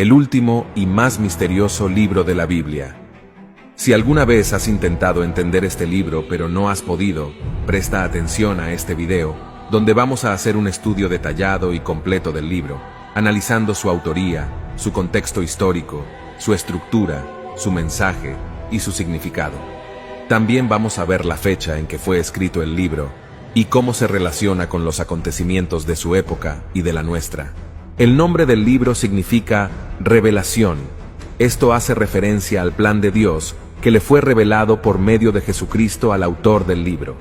el último y más misterioso libro de la Biblia. Si alguna vez has intentado entender este libro pero no has podido, presta atención a este video, donde vamos a hacer un estudio detallado y completo del libro, analizando su autoría, su contexto histórico, su estructura, su mensaje y su significado. También vamos a ver la fecha en que fue escrito el libro y cómo se relaciona con los acontecimientos de su época y de la nuestra. El nombre del libro significa revelación. Esto hace referencia al plan de Dios que le fue revelado por medio de Jesucristo al autor del libro.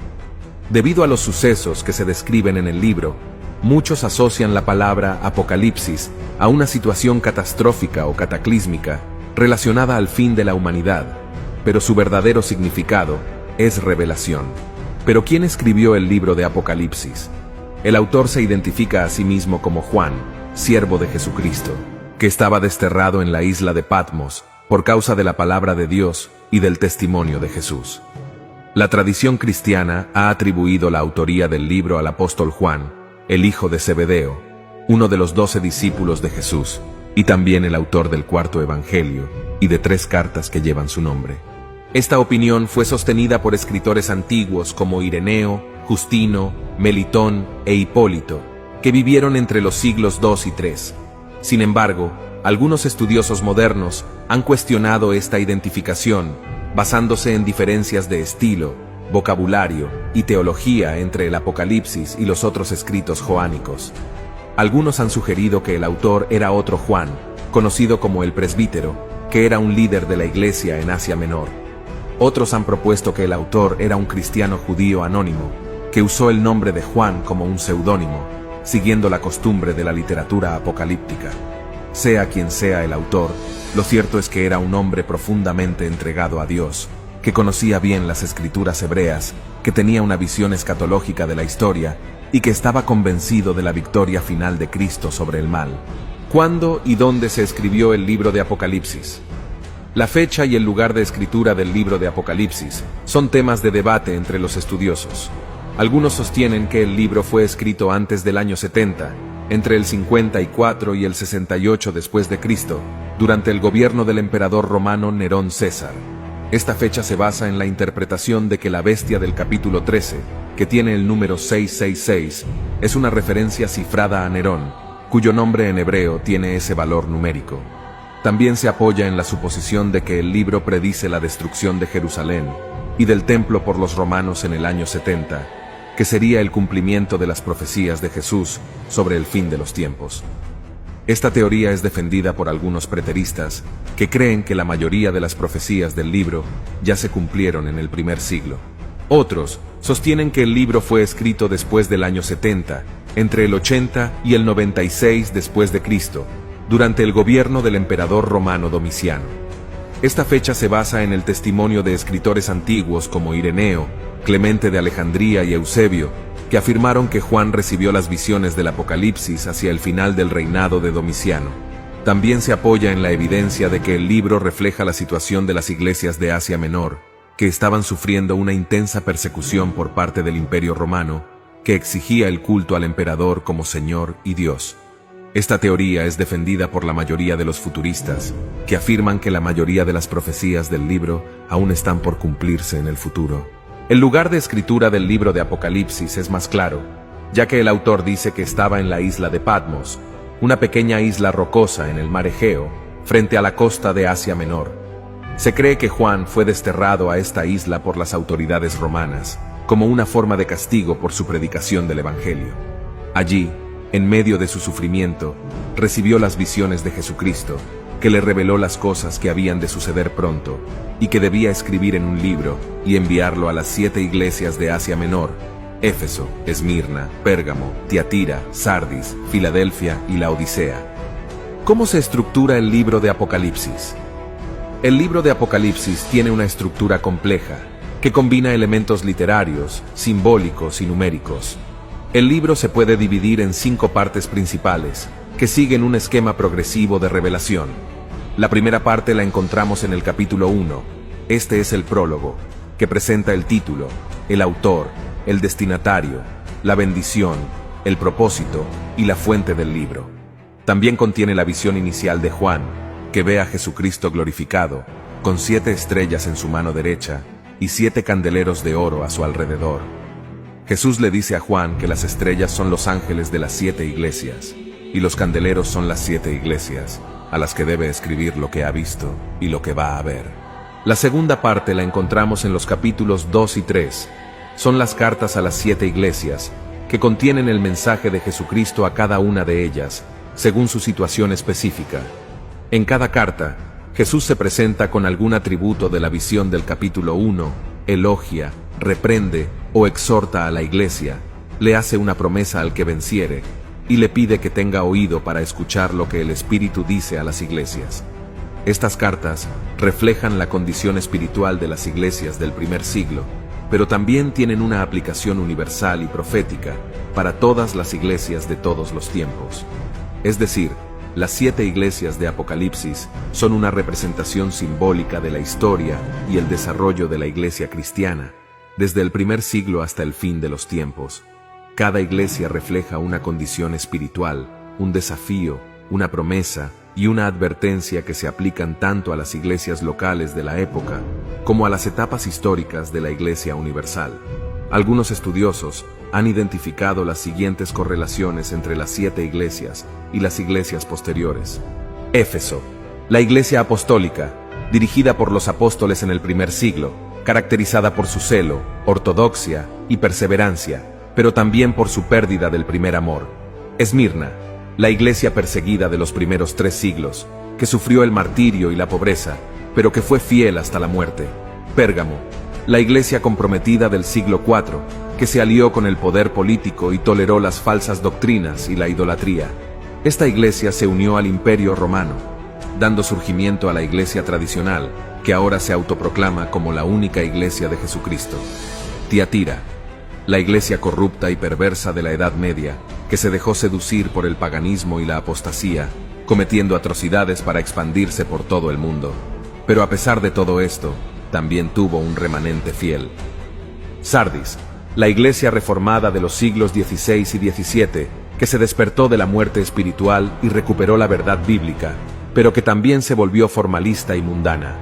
Debido a los sucesos que se describen en el libro, muchos asocian la palabra Apocalipsis a una situación catastrófica o cataclísmica relacionada al fin de la humanidad, pero su verdadero significado es revelación. ¿Pero quién escribió el libro de Apocalipsis? El autor se identifica a sí mismo como Juan, siervo de Jesucristo, que estaba desterrado en la isla de Patmos por causa de la palabra de Dios y del testimonio de Jesús. La tradición cristiana ha atribuido la autoría del libro al apóstol Juan, el hijo de Zebedeo, uno de los 12 discípulos de Jesús, y también el autor del cuarto evangelio y de 3 cartas que llevan su nombre. Esta opinión fue sostenida por escritores antiguos como Ireneo, Justino, Melitón e Hipólito, que vivieron entre los siglos II y III. Sin embargo, algunos estudiosos modernos han cuestionado esta identificación, basándose en diferencias de estilo, vocabulario y teología entre el Apocalipsis y los otros escritos joánicos. Algunos han sugerido que el autor era otro Juan, conocido como el presbítero, que era un líder de la iglesia en Asia Menor. Otros han propuesto que el autor era un cristiano judío anónimo, que usó el nombre de Juan como un seudónimo, siguiendo la costumbre de la literatura apocalíptica. Sea quien sea el autor, lo cierto es que era un hombre profundamente entregado a Dios, que conocía bien las escrituras hebreas, que tenía una visión escatológica de la historia y que estaba convencido de la victoria final de Cristo sobre el mal. ¿Cuándo y dónde se escribió el libro de Apocalipsis? La fecha y el lugar de escritura del libro de Apocalipsis son temas de debate entre los estudiosos. Algunos sostienen que el libro fue escrito antes del año 70, entre el 54 y el 68 después de Cristo, durante el gobierno del emperador romano Nerón César. Esta fecha se basa en la interpretación de que la bestia del capítulo 13, que tiene el número 666, es una referencia cifrada a Nerón, cuyo nombre en hebreo tiene ese valor numérico. También se apoya en la suposición de que el libro predice la destrucción de Jerusalén y del templo por los romanos en el año 70, que sería el cumplimiento de las profecías de Jesús sobre el fin de los tiempos. Esta teoría es defendida por algunos preteristas que creen que la mayoría de las profecías del libro ya se cumplieron en el primer siglo. Otros sostienen que el libro fue escrito después del año 70, entre el 80 y el 96 después de Cristo, durante el gobierno del emperador romano Domiciano. Esta fecha se basa en el testimonio de escritores antiguos como Ireneo, Clemente de Alejandría y Eusebio, que afirmaron que Juan recibió las visiones del Apocalipsis hacia el final del reinado de Domiciano. También se apoya en la evidencia de que el libro refleja la situación de las iglesias de Asia Menor, que estaban sufriendo una intensa persecución por parte del Imperio Romano, que exigía el culto al emperador como Señor y Dios. Esta teoría es defendida por la mayoría de los futuristas, que afirman que la mayoría de las profecías del libro aún están por cumplirse en el futuro. El lugar de escritura del libro de Apocalipsis es más claro, ya que el autor dice que estaba en la isla de Patmos, una pequeña isla rocosa en el mar Egeo, frente a la costa de Asia Menor. Se cree que Juan fue desterrado a esta isla por las autoridades romanas, como una forma de castigo por su predicación del Evangelio. Allí, en medio de su sufrimiento, recibió las visiones de Jesucristo, que le reveló las cosas que habían de suceder pronto, y que debía escribir en un libro y enviarlo a las 7 iglesias de Asia Menor: Éfeso, Esmirna, Pérgamo, Tiatira, Sardis, Filadelfia y Laodicea. ¿Cómo se estructura el libro de Apocalipsis? El libro de Apocalipsis tiene una estructura compleja, que combina elementos literarios, simbólicos y numéricos. El libro se puede dividir en 5 partes principales, que siguen un esquema progresivo de revelación. La primera parte la encontramos en el capítulo 1. Este es el prólogo, que presenta el título, el autor, el destinatario, la bendición, el propósito y la fuente del libro. También contiene la visión inicial de Juan, que ve a Jesucristo glorificado, con 7 estrellas en su mano derecha y 7 candeleros de oro a su alrededor. Jesús le dice a Juan que las estrellas son los ángeles de las 7 iglesias, y los candeleros son las 7 iglesias, a las que debe escribir lo que ha visto y lo que va a ver. La segunda parte la encontramos en los capítulos 2 y 3. Son las cartas a las 7 iglesias, que contienen el mensaje de Jesucristo a cada una de ellas, según su situación específica. En cada carta, Jesús se presenta con algún atributo de la visión del capítulo 1, elogia, reprende o exhorta a la iglesia, le hace una promesa al que venciere, y le pide que tenga oído para escuchar lo que el Espíritu dice a las iglesias. Estas cartas reflejan la condición espiritual de las iglesias del primer siglo, pero también tienen una aplicación universal y profética para todas las iglesias de todos los tiempos. Es decir, las 7 iglesias de Apocalipsis son una representación simbólica de la historia y el desarrollo de la iglesia cristiana, desde el primer siglo hasta el fin de los tiempos. Cada iglesia refleja una condición espiritual, un desafío, una promesa y una advertencia que se aplican tanto a las iglesias locales de la época como a las etapas históricas de la Iglesia universal. Algunos estudiosos han identificado las siguientes correlaciones entre las 7 iglesias y las iglesias posteriores. Éfeso, la iglesia apostólica, dirigida por los apóstoles en el primer siglo, caracterizada por su celo, ortodoxia y perseverancia, pero también por su pérdida del primer amor. Esmirna, la iglesia perseguida de los primeros 3 siglos, que sufrió el martirio y la pobreza, pero que fue fiel hasta la muerte. Pérgamo, la iglesia comprometida del siglo IV, que se alió con el poder político y toleró las falsas doctrinas y la idolatría. Esta iglesia se unió al Imperio Romano, dando surgimiento a la iglesia tradicional, que ahora se autoproclama como la única iglesia de Jesucristo. Tiatira, la iglesia corrupta y perversa de la Edad Media, que se dejó seducir por el paganismo y la apostasía, cometiendo atrocidades para expandirse por todo el mundo. Pero a pesar de todo esto, también tuvo un remanente fiel. Sardis, la iglesia reformada de los siglos XVI y XVII, que se despertó de la muerte espiritual y recuperó la verdad bíblica, pero que también se volvió formalista y mundana.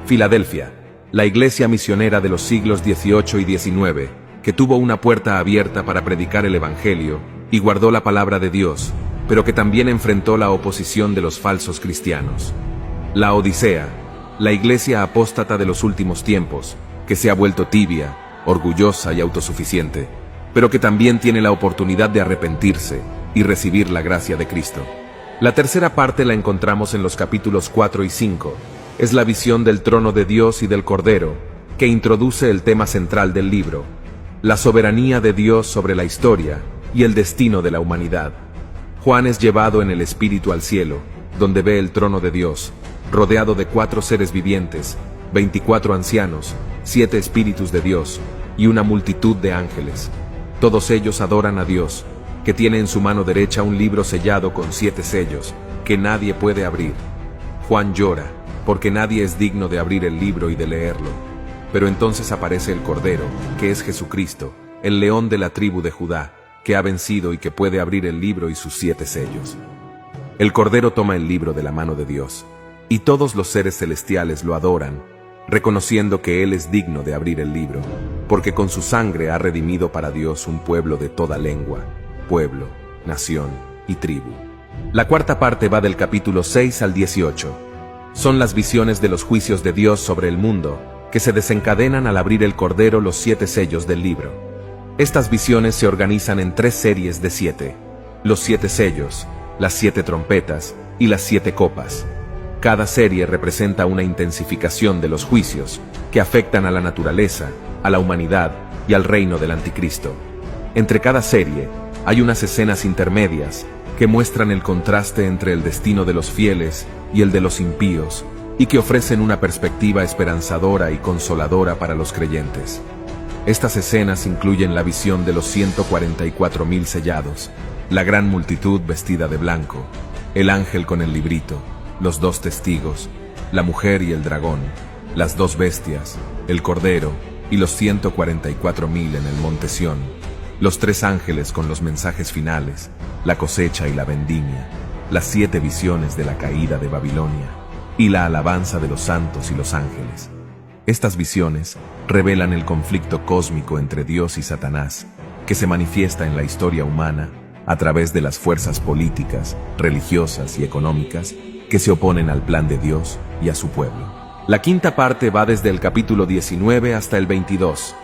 Filadelfia, la iglesia misionera de los siglos XVIII y XIX, que tuvo una puerta abierta para predicar el Evangelio y guardó la palabra de Dios, pero que también enfrentó la oposición de los falsos cristianos. La Odisea, la iglesia apóstata de los últimos tiempos, que se ha vuelto tibia, orgullosa y autosuficiente, pero que también tiene la oportunidad de arrepentirse y recibir la gracia de Cristo. La tercera parte la encontramos en los capítulos 4 y 5. Es la visión del trono de Dios y del Cordero, que introduce el tema central del libro, la soberanía de Dios sobre la historia y el destino de la humanidad. Juan es llevado en el espíritu al cielo, donde ve el trono de Dios, rodeado de 4 seres vivientes, 24 ancianos, 7 espíritus de Dios y una multitud de ángeles. Todos ellos adoran a Dios, que tiene en su mano derecha un libro sellado con 7 sellos, que nadie puede abrir. Juan llora, porque nadie es digno de abrir el libro y de leerlo. Pero entonces aparece el Cordero, que es Jesucristo, el león de la tribu de Judá, que ha vencido y que puede abrir el libro y sus 7 sellos. El Cordero toma el libro de la mano de Dios, y todos los seres celestiales lo adoran, reconociendo que Él es digno de abrir el libro, porque con su sangre ha redimido para Dios un pueblo de toda lengua, pueblo, nación y tribu. La cuarta parte va del capítulo 6 al 18. Son las visiones de los juicios de Dios sobre el mundo, que se desencadenan al abrir el Cordero los 7 sellos del libro. Estas visiones se organizan en 3 series de 7, los 7 sellos, las 7 trompetas y las 7 copas. Cada serie representa una intensificación de los juicios que afectan a la naturaleza, a la humanidad y al reino del anticristo. Entre cada serie hay unas escenas intermedias que muestran el contraste entre el destino de los fieles y el de los impíos, y que ofrecen una perspectiva esperanzadora y consoladora para los creyentes. Estas escenas incluyen la visión de los 144,000 sellados, la gran multitud vestida de blanco, el ángel con el librito, los 2 testigos, la mujer y el dragón, las 2 bestias, el cordero y los 144,000 en el monte Sión, los 3 ángeles con los mensajes finales, la cosecha y la vendimia, las 7 visiones de la caída de Babilonia y la alabanza de los santos y los ángeles. Estas visiones revelan el conflicto cósmico entre Dios y Satanás, que se manifiesta en la historia humana a través de las fuerzas políticas, religiosas y económicas que se oponen al plan de Dios y a su pueblo. La quinta parte va desde el capítulo 19 hasta el 22.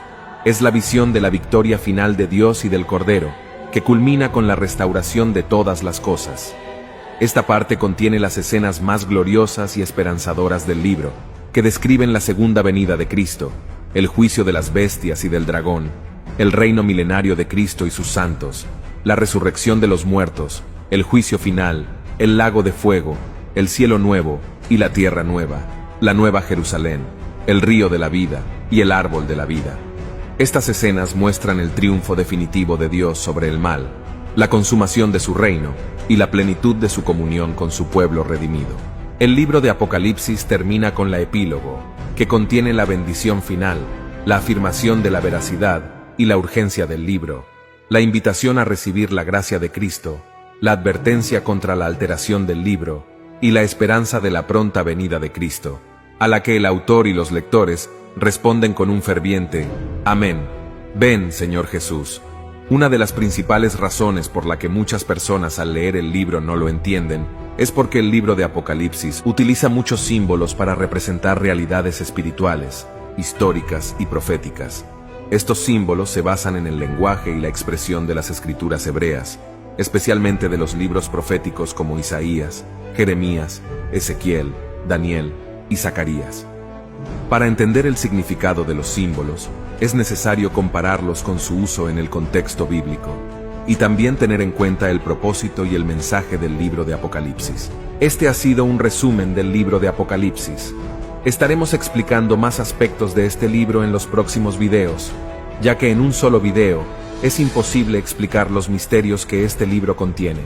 Es la visión de la victoria final de Dios y del Cordero, que culmina con la restauración de todas las cosas. Esta parte contiene las escenas más gloriosas y esperanzadoras del libro, que describen la segunda venida de Cristo, el juicio de las bestias y del dragón, el reino milenario de Cristo y sus santos, la resurrección de los muertos, el juicio final, el lago de fuego, el cielo nuevo y la tierra nueva, la nueva Jerusalén, el río de la vida y el árbol de la vida. Estas escenas muestran el triunfo definitivo de Dios sobre el mal, la consumación de su reino y la plenitud de su comunión con su pueblo redimido. El libro de Apocalipsis termina con la epílogo, que contiene la bendición final, la afirmación de la veracidad y la urgencia del libro, la invitación a recibir la gracia de Cristo, la advertencia contra la alteración del libro y la esperanza de la pronta venida de Cristo, a la que el autor y los lectores responden con un ferviente «Amén. Ven, Señor Jesús». Una de las principales razones por la que muchas personas al leer el libro no lo entienden es porque el libro de Apocalipsis utiliza muchos símbolos para representar realidades espirituales, históricas y proféticas. Estos símbolos se basan en el lenguaje y la expresión de las escrituras hebreas, especialmente de los libros proféticos como Isaías, Jeremías, Ezequiel, Daniel y Zacarías. Para entender el significado de los símbolos, es necesario compararlos con su uso en el contexto bíblico, y también tener en cuenta el propósito y el mensaje del libro de Apocalipsis. Este ha sido un resumen del libro de Apocalipsis. Estaremos explicando más aspectos de este libro en los próximos videos, ya que en un solo video es imposible explicar los misterios que este libro contiene.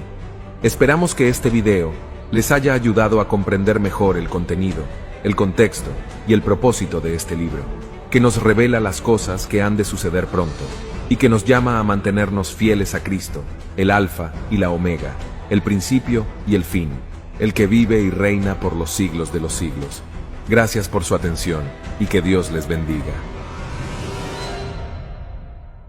Esperamos que este video les haya ayudado a comprender mejor el contenido, el contexto y el propósito de este libro, que nos revela las cosas que han de suceder pronto, y que nos llama a mantenernos fieles a Cristo, el Alfa y la Omega, el principio y el fin, el que vive y reina por los siglos de los siglos. Gracias por su atención, y que Dios les bendiga.